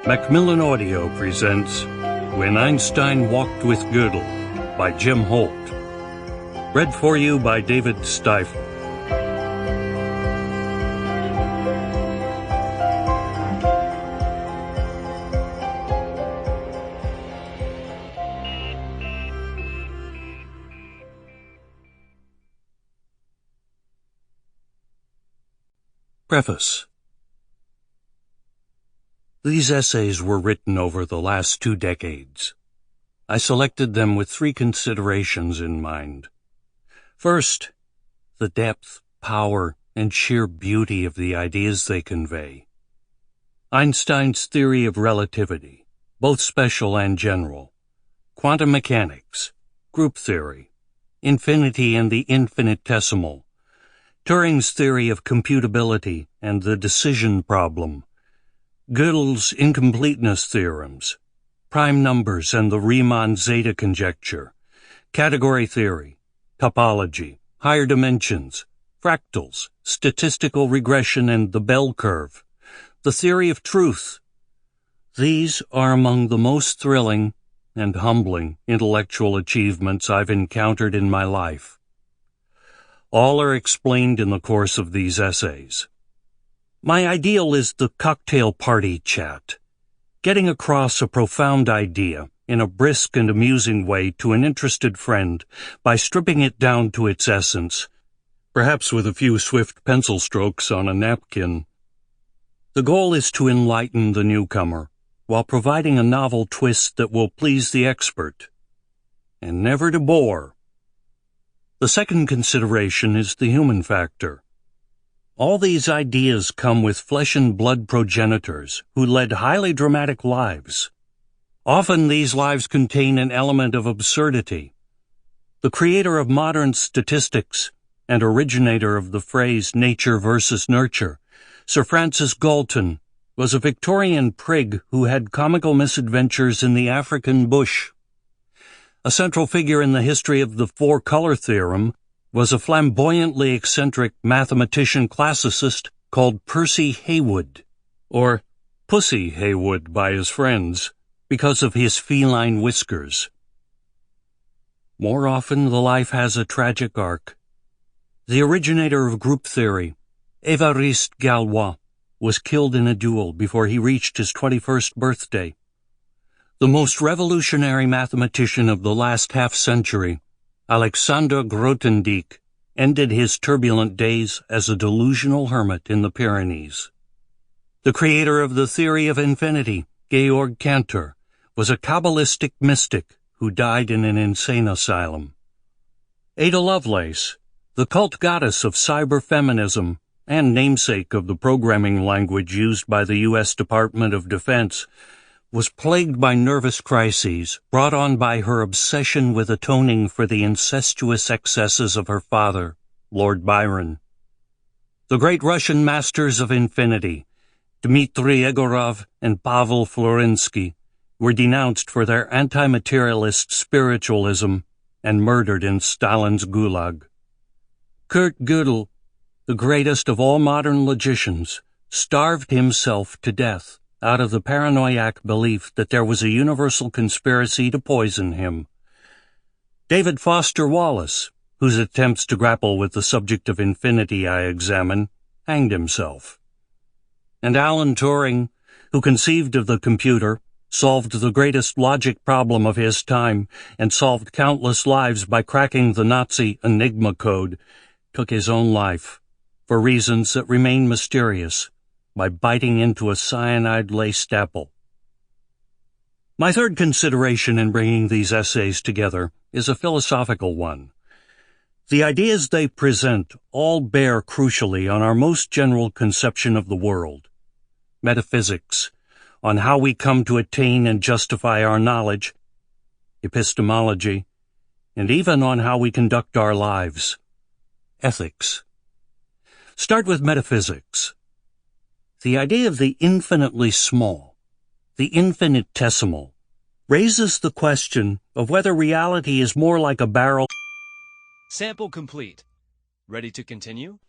Macmillan Audio presents When Einstein Walked with Gödel by Jim Holt. Read for you by David Stifel. Preface. These essays were written over the last 2 decades. I selected them with 3 considerations in mind. First, the depth, power, and sheer beauty of the ideas they convey. Einstein's theory of relativity, both special and general, quantum mechanics, group theory, infinity and the infinitesimal, Turing's theory of computability and the decision problem, Gödel's incompleteness theorems, prime numbers and the Riemann zeta conjecture, category theory, topology, higher dimensions, fractals, statistical regression and the bell curve, the theory of truth. These are among the most thrilling and humbling intellectual achievements I've encountered in my life. All are explained in the course of these essays. My ideal is the cocktail party chat, getting across a profound idea in a brisk and amusing way to an interested friend by stripping it down to its essence, perhaps with a few swift pencil strokes on a napkin. The goal is to enlighten the newcomer while providing a novel twist that will please the expert, and never to bore. The second consideration is the human factor. All these ideas come with flesh and blood progenitors who led highly dramatic lives. Often these lives contain an element of absurdity. The creator of modern statistics and originator of the phrase nature versus nurture, Sir Francis Galton, was a Victorian prig who had comical misadventures in the African bush. A central figure in the history of the four-color theorem was a flamboyantly eccentric mathematician-classicist called Percy Haywood, or Pussy Haywood by his friends, because of his feline whiskers. More often, the life has a tragic arc. The originator of group theory, Évariste Galois, was killed in a duel before he reached his 21st birthday. The most revolutionary mathematician of the last half-century, Alexander Grothendieck, ended his turbulent days as a delusional hermit in the Pyrenees. The creator of the theory of infinity, Georg Cantor, was a Kabbalistic mystic who died in an insane asylum. Ada Lovelace, the cult goddess of cyberfeminism and namesake of the programming language used by the U.S. Department of Defense, was plagued by nervous crises brought on by her obsession with atoning for the incestuous excesses of her father, Lord Byron. The great Russian masters of infinity, Dmitry Egorov and Pavel Florensky, were denounced for their anti-materialist spiritualism and murdered in Stalin's gulag. Kurt Gödel, the greatest of all modern logicians, starved himself to death out of the paranoiac belief that there was a universal conspiracy to poison him. David Foster Wallace, whose attempts to grapple with the subject of infinity I examine, hanged himself. And Alan Turing, who conceived of the computer, solved the greatest logic problem of his time, and solved countless lives by cracking the Nazi Enigma code, took his own life, for reasons that remain mysterious, by biting into a cyanide-laced apple. My third consideration in bringing these essays together is a philosophical one. The ideas they present all bear crucially on our most general conception of the world, metaphysics, on how we come to attain and justify our knowledge, epistemology, and even on how we conduct our lives, ethics. Start with metaphysics. The idea of the infinitely small, the infinitesimal, raises the question of whether reality is more like a barrel. Sample complete. Ready to continue?